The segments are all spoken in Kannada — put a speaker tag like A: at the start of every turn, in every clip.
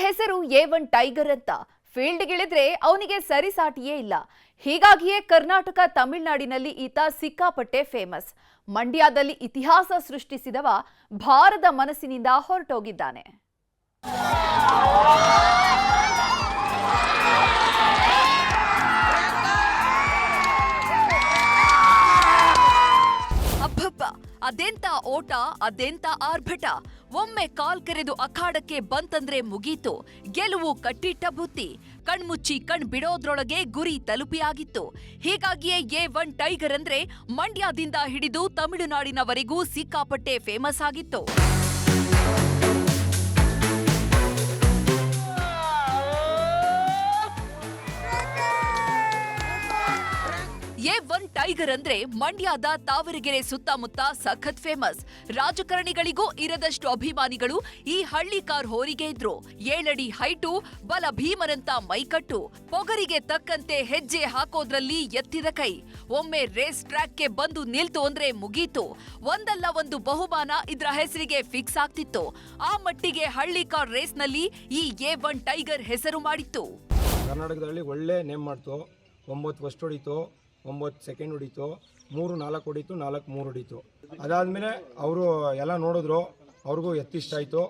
A: ಹೆಸರು A1 ಟೈಗರ್ ಅಂತ. ಫೀಲ್ಡ್ಗಿಳಿದ್ರೆ ಅವನಿಗೆ ಸರಿಸಾಟಿಯೇ ಇಲ್ಲ. ಹೀಗಾಗಿಯೇ ಕರ್ನಾಟಕ ತಮಿಳುನಾಡಿನಲ್ಲಿ ಈತ ಸಿಕ್ಕಾಪಟ್ಟೆ ಫೇಮಸ್. ಮಂಡ್ಯದಲ್ಲಿ ಇತಿಹಾಸ ಸೃಷ್ಟಿಸಿದವ ಭಾರತ ಮನಸ್ಸಿನಿಂದ ಹೊರಟೋಗಿದ್ದಾನೆ. ಅಬ್ಬಬ್ಬ, ಅದೆಂತ ಓಟ, ಅದೆಂತ ಆರ್ಭಟ. ಒಮ್ಮೆ ಕಾಲ್ ಕೆರೆದು ಅಖಾಡಕ್ಕೆ ಬಂತಂದ್ರೆ ಮುಗೀತು. ಗೆಲುವು ಕಟ್ಟಿಟ್ಟ ಬುತ್ತಿ. ಕಣ್ಮುಚ್ಚಿ ಕಣ್ ಬಿಡೋದ್ರೊಳಗೆ ಗುರಿ ತಲುಪಿಯಾಗಿತ್ತು. ಹೀಗಾಗಿಯೇ A1 ಟೈಗರ್ ಅಂದ್ರೆ ಮಂಡ್ಯದಿಂದ ಹಿಡಿದು ತಮಿಳುನಾಡಿನವರೆಗೂ ಸಿಕ್ಕಾಪಟ್ಟೆ ಫೇಮಸ್ ಆಗಿತ್ತು. A1 ಟೈಗರ್ ಅಂದ್ರೆ ಮಂಡ್ಯದ ತಾವರೆಗೆರೆ ಸುತ್ತಮುತ್ತ ಸಖತ್ ಫೇಮಸ್. ರಾಜಕಾರಣಿಗಳಿಗೂ ಇರದಷ್ಟು ಅಭಿಮಾನಿಗಳು ಈ ಹಳ್ಳಿಕಾರ್ ಹೋರಿಗೆ ಇದ್ರು. 7 ಅಡಿ ಹೈಟು, ಬಲ ಭೀಮರಂತ ಮೈಕಟ್ಟು, ಪೊಗರಿಗೆ ತಕ್ಕಂತೆ ಹೆಜ್ಜೆ ಹಾಕೋದ್ರಲ್ಲಿ ಎತ್ತಿದ ಕೈ. ಒಮ್ಮೆ ರೇಸ್ ಟ್ರ್ಯಾಕ್ಗೆ ಬಂದು ನಿಲ್ತು ಅಂದ್ರೆ ಮುಗೀತು. ಒಂದಲ್ಲ ಒಂದು ಬಹುಮಾನ ಇದ್ರ ಹೆಸರಿಗೆ ಫಿಕ್ಸ್ ಆಗ್ತಿತ್ತು. ಆ ಮಟ್ಟಿಗೆ ಹಳ್ಳಿಕಾರ್ ರೇಸ್ನಲ್ಲಿ ಈ A1 ಟೈಗರ್ ಹೆಸರು ಮಾಡಿತ್ತು.
B: ಕರ್ನಾಟಕದಲ್ಲಿ ಒಳ್ಳೆ ನೇಮ್ ಮಾಡ್ತು. 9 ಫಸ್ಟ್ ಹೊಡಿತು, 9 ಸೆಕೆಂಡ್ ಹೊಡಿತು, 3 4 ಹೊಡಿತು, 4 3 ಹೊಡಿತು. ಅದಾದಮೇಲೆ ಅವರು ಎಲ್ಲ ನೋಡಿದ್ರು, ಅವ್ರಿಗೂ ಎತ್ತಿಷ್ಟ ಆಯಿತು.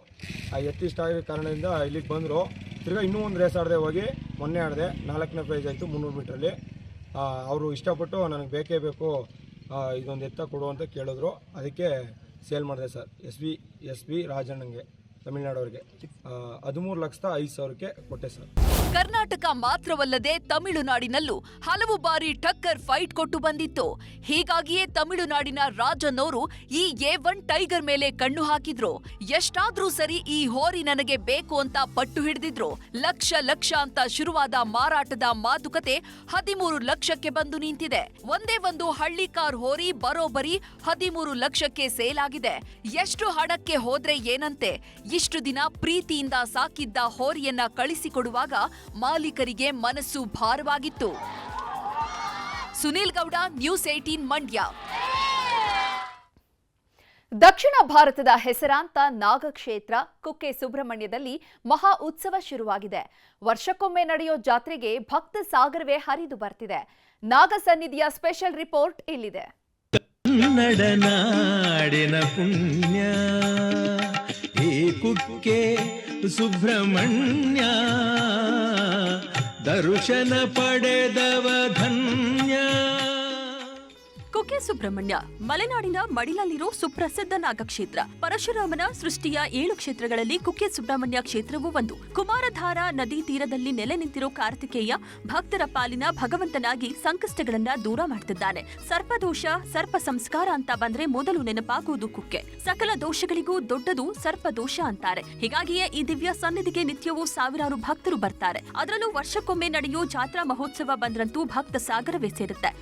B: ಆ ಎತ್ತಿಷ್ಟ ಆಗಿರೋ ಕಾರಣದಿಂದ ಇಲ್ಲಿಗೆ ಬಂದರು. ತಿರ್ಗಾ ಇನ್ನೂ ಒಂದು ರೇಸ್ ಆಡದೆ ಹೋಗಿ ಮೊನ್ನೆ ಆಡಿದೆ, 4ನೇ ಪ್ರೈಸ್ ಆಯಿತು 300 ಮೀಟ್ರಲ್ಲಿ. ಅವರು ಇಷ್ಟಪಟ್ಟು ನನಗೆ ಬೇಕೇ ಬೇಕು, ಇದೊಂದು ಎತ್ತ ಕೊಡು ಅಂತ ಕೇಳಿದ್ರು. ಅದಕ್ಕೆ ಸೇಲ್ ಮಾಡಿದೆ ಸರ್. ಎಸ್ ಬಿ ರಾಜಣ್ಣಂಗೆ, ತಮಿಳುನಾಡವ್ರಿಗೆ 13,05,000ಕ್ಕೆ ಕೊಟ್ಟೆ ಸರ್.
A: ಕರ್ನಾಟಕ ಮಾತ್ರವಲ್ಲದೆ ತಮಿಳುನಾಡಿನಲ್ಲೂ ಹಲವು ಬಾರಿ ಟಕ್ಕರ್ ಫೈಟ್ ಕೊಟ್ಟು ಬಂದಿತ್ತು. ಹೀಗಾಗಿಯೇ ತಮಿಳುನಾಡಿನ ರಾಜನ್ನವರು ಈ A1 ಟೈಗರ್ ಮೇಲೆ ಕಣ್ಣು ಹಾಕಿದ್ರು. ಎಷ್ಟಾದ್ರೂ ಸರಿ ಈ ಹೋರಿ ನನಗೆ ಬೇಕು ಅಂತ ಪಟ್ಟು ಹಿಡಿದಿದ್ರು. ಲಕ್ಷ ಅಂತ ಶುರುವಾದ ಮಾರಾಟದ ಮಾತುಕತೆ 13 ಲಕ್ಷಕ್ಕೆ ಬಂದು ನಿಂತಿದೆ. ಒಂದೇ ಒಂದು ಹಳ್ಳಿಕಾರ್ ಹೋರಿ ಬರೋಬ್ಬರಿ 13 ಲಕ್ಷಕ್ಕೆ ಸೇಲ್ ಆಗಿದೆ. ಎಷ್ಟು ಹಣಕ್ಕೆ ಹೋದ್ರೆ ಏನಂತೆ, ಇಷ್ಟು ದಿನ ಪ್ರೀತಿಯಿಂದ ಸಾಕಿದ್ದ ಹೋರಿಯನ್ನ ಕಳಿಸಿಕೊಡುವಾಗ ಮಾಲೀಕರಿಗೆ ಮನಸ್ಸು ಭಾರವಾಗಿತ್ತು. ಸುನೀಲ್ ಗೌಡ, ನ್ಯೂಸ್ 18 ಮಂಡ್ಯ. ದಕ್ಷಿಣ ಭಾರತದ ಹೆಸರಾಂತ ನಾಗಕ್ಷೇತ್ರ ಕುಕ್ಕೆ ಸುಬ್ರಹ್ಮಣ್ಯದಲ್ಲಿ ಮಹಾ ಉತ್ಸವ ಶುರುವಾಗಿದೆ. ವರ್ಷಕ್ಕೊಮ್ಮೆ ನಡೆಯೋ ಜಾತ್ರೆಗೆ ಭಕ್ತ ಸಾಗರವೇ ಹರಿದು ಬರ್ತಿದೆ. ನಾಗ ಸನ್ನಿಧಿಯ ಸ್ಪೆಷಲ್ ರಿಪೋರ್ಟ್ ಇಲ್ಲಿದೆ.
C: ಕನ್ನಡ ನಾಡಿನ ಪುಣ್ಯ ಈ ಕುಕ್ಕೆ ಸುಬ್ರಹ್ಮಣ್ಯ, ದರ್ಶನ ಪಡೆದವ ಧನ್ಯ.
D: ಕುಕ್ಕೆ ಸುಬ್ರಹ್ಮಣ್ಯ ಮಲೆನಾಡಿನ ಮಡಿಲಲ್ಲಿರೋ ಸುಪ್ರಸಿದ್ಧ ನಾಗಕ್ಷೇತ್ರ. ಪರಶುರಾಮನ ಸೃಷ್ಟಿಯ 7 ಕ್ಷೇತ್ರಗಳಲ್ಲಿ ಕುಕ್ಕೆ ಸುಬ್ರಹ್ಮಣ್ಯ ಕ್ಷೇತ್ರವೂ ಒಂದು. ಕುಮಾರಧಾರಾ ನದಿ ತೀರದಲ್ಲಿ ನೆಲೆ ನಿಂತಿರೋ ಕಾರ್ತಿಕೇಯ ಭಕ್ತರ ಪಾಲಿನ ಭಗವಂತನಾಗಿ ಸಂಕಷ್ಟಗಳನ್ನ ದೂರ ಮಾಡ್ತಿದ್ದಾನೆ. ಸರ್ಪದೋಷ, ಸರ್ಪ ಸಂಸ್ಕಾರ ಅಂತ ಬಂದ್ರೆ ಮೊದಲು ನೆನಪಾಗುವುದು ಕುಕ್ಕೆ. ಸಕಲ ದೋಷಗಳಿಗೂ ದೊಡ್ಡದು ಸರ್ಪದೋಷ ಅಂತಾರೆ. ಹೀಗಾಗಿಯೇ ಈ ದಿವ್ಯ ಸನ್ನಿಧಿಗೆ ನಿತ್ಯವೂ ಸಾವಿರಾರು ಭಕ್ತರು ಬರ್ತಾರೆ. ಅದರಲ್ಲೂ ವರ್ಷಕ್ಕೊಮ್ಮೆ ನಡೆಯೋ ಜಾತ್ರಾ ಮಹೋತ್ಸವ ಬಂದ್ರಂತೂ ಭಕ್ತ ಸಾಗರವೇ ಸೇರುತ್ತೆ.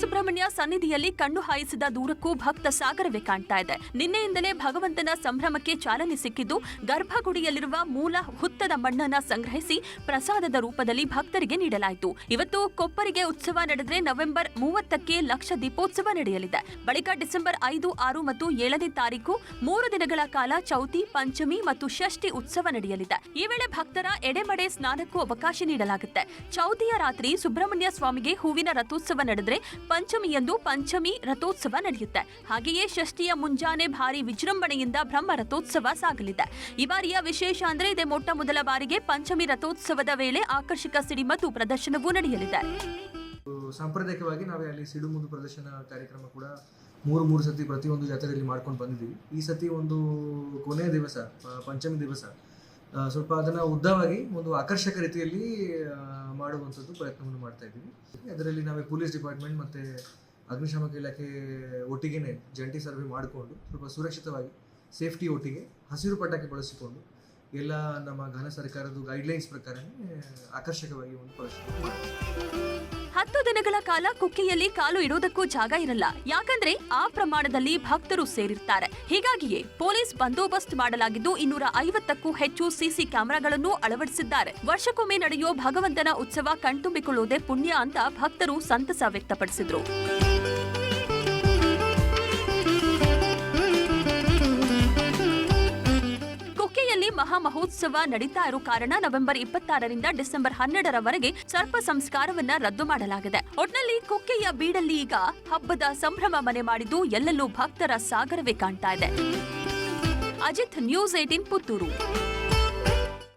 D: ಸುಬ್ರಹ್ಮಣ್ಯ ಸನ್ನಿಧಿಯಲ್ಲಿ ಕಣ್ಣು ಹಾಯಿಸಿದ ದೂರಕ್ಕೂ ಭಕ್ತ ಸಾಗರವೇ ಕಾಣ್ತಾ ಇದೆ. ನಿನ್ನೆಯಿಂದಲೇ ಭಗವಂತನ ಸಂಭ್ರಮಕ್ಕೆ ಚಾಲನೆ ಸಿಕ್ಕಿದ್ದು, ಗರ್ಭಗುಡಿಯಲ್ಲಿರುವ ಮೂಲ ಹುತ್ತದ ಮಣ್ಣನ್ನ ಸಂಗ್ರಹಿಸಿ ಪ್ರಸಾದದ ರೂಪದಲ್ಲಿ ಭಕ್ತರಿಗೆ ನೀಡಲಾಯಿತು. ಇವತ್ತು ಕೊಪ್ಪರಿಗೆ ಉತ್ಸವ ನಡೆದ್ರೆ ನವೆಂಬರ್ 30ಕ್ಕೆ ಲಕ್ಷ ದೀಪೋತ್ಸವ ನಡೆಯಲಿದೆ. ಬಳಿಕ ಡಿಸೆಂಬರ್ 5, 6 ಮತ್ತು 7ನೇ ತಾರೀಕು 3 ದಿನಗಳ ಕಾಲ ಚೌತಿ, ಪಂಚಮಿ ಮತ್ತು ಷಷ್ಠಿ ಉತ್ಸವ ನಡೆಯಲಿದೆ. ಈ ವೇಳೆ ಭಕ್ತರ ಎಡೆಮಡೆ ಸ್ನಾನಕ್ಕೂ ಅವಕಾಶ ನೀಡಲಾಗುತ್ತೆ. ಚೌತಿಯ ರಾತ್ರಿ ಸುಬ್ರಹ್ಮಣ್ಯ ಸ್ವಾಮಿಗೆ ಹೂವಿನ ರಥೋತ್ಸವ ನಡೆದ್ರೆ ಪಂಚಮಿಯಂದು ಪಂಚಮಿ ರಥೋತ್ಸವ ನಡೆಯುತ್ತೆ. ಹಾಗೆಯೇ ಷಷ್ಠಿಯ ಮುಂಜಾನೆ ಭಾರಿ ವಿಜೃಂಭಣೆಯಿಂದ ಬ್ರಹ್ಮ ರಥೋತ್ಸವ ಸಾಗಲಿದೆ. ಈ ಬಾರಿಯ ವಿಶೇಷ ಅಂದ್ರೆ ಇದೇ ಮೊಟ್ಟ ಮೊದಲ ಬಾರಿಗೆ ಪಂಚಮಿ ರಥೋತ್ಸವದ ವೇಳೆ ಆಕರ್ಷಕ ಸಿಡಿಮದ್ದು ಪ್ರದರ್ಶನವೂ ನಡೆಯಲಿದೆ.
E: ಸಾಂಪ್ರದಾಯಿಕವಾಗಿ ನಾವೇ ಅಲ್ಲಿ ಸಿಡಿಮದ್ದು ಪ್ರದರ್ಶನ ಕಾರ್ಯಕ್ರಮ ಕೂಡ 3 ಸತಿ ಪ್ರತಿಯೊಂದು ಜಾತ್ರೆಯಲ್ಲಿ ಮಾಡ್ಕೊಂಡು ಬಂದಿದ್ದೀವಿ. ಈ ಸತಿ ಒಂದು ಕೊನೆಯ ದಿವಸ, ಪಂಚಮಿ ದಿವಸ, ಸ್ವಲ್ಪ ಅದನ್ನು ಉದ್ದವಾಗಿ ಒಂದು ಆಕರ್ಷಕ ರೀತಿಯಲ್ಲಿ ಮಾಡುವಂಥದ್ದು ಪ್ರಯತ್ನವನ್ನು ಮಾಡ್ತಾ ಇದ್ದೀವಿ. ಅದರಲ್ಲಿ ನಾವೇ ಪೊಲೀಸ್ ಡಿಪಾರ್ಟ್ಮೆಂಟ್ ಮತ್ತು ಅಗ್ನಿಶಾಮಕ ಇಲಾಖೆ ಒಟ್ಟಿಗೆ ಜಂಟಿ ಸರ್ವೆ ಮಾಡಿಕೊಂಡು ಸ್ವಲ್ಪ ಸುರಕ್ಷಿತವಾಗಿ ಸೇಫ್ಟಿ ಒಟ್ಟಿಗೆ ಹಸಿರು ಪಟಾಕಿ ಬಳಸಿಕೊಂಡು ಎಲ್ಲ ನಮ್ಮ ಘನ ಸರ್ಕಾರದ ಗೈಡ್ಲೈನ್ಸ್ ಪ್ರಕಾರ ಆಕರ್ಷಕವಾಗಿ ಒಂದು ಪ್ರದರ್ಶನ ಮಾಡ್ತೀವಿ.
D: 10 ದಿನಗಳ ಕಾಲ ಕುಕ್ಕೆಯಲ್ಲಿ ಕಾಲು ಇಡೋದಕ್ಕೂ ಜಾಗ ಇರಲ್ಲ. ಯಾಕಂದ್ರೆ ಆ ಪ್ರಮಾಣದಲ್ಲಿ ಭಕ್ತರು ಸೇರಿರ್ತಾರೆ. ಹೀಗಾಗಿಯೇ ಪೊಲೀಸ್ ಬಂದೋಬಸ್ತ್ ಮಾಡಲಾಗಿದ್ದು 250ಕ್ಕೂ ಹೆಚ್ಚು ಸಿಸಿ ಕ್ಯಾಮೆರಾಗಳನ್ನು ಅಳವಡಿಸಿದ್ದಾರೆ. ವರ್ಷಕ್ಕೊಮ್ಮೆ ನಡೆಯೋ ಭಗವಂತನ ಉತ್ಸವ ಕಣ್ತುಂಬಿಕೊಳ್ಳುವುದೇ ಪುಣ್ಯ ಅಂತ ಭಕ್ತರು ಸಂತಸ ವ್ಯಕ್ತಪಡಿಸಿದ್ರು. ಕುಕ್ಕೆಯಲ್ಲಿ ಮಹಾ ಮಹೋತ್ಸವ ನಡೀತಾ ಇರೋ ಕಾರಣ ನವೆಂಬರ್ 26ರಿಂದ ಡಿಸೆಂಬರ್ 12ರವರೆಗೆ ಸರ್ಪ ಸಂಸ್ಕಾರವನ್ನ ರದ್ದು ಮಾಡಲಾಗಿದೆ. ಒಟ್ನಲ್ಲಿ ಕುಕ್ಕೆಯ ಬೀಡಲ್ಲಿ ಈಗ ಹಬ್ಬದ ಸಂಭ್ರಮ ಮನೆ ಮಾಡಿದ್ದು ಎಲ್ಲೆಲ್ಲೂ ಭಕ್ತರ ಸಾಗರವೇ ಕಾಣ್ತಾ ಇದೆ. ಅಜಿತ್, ನ್ಯೂಸ್ 18 ಪುತ್ತೂರು.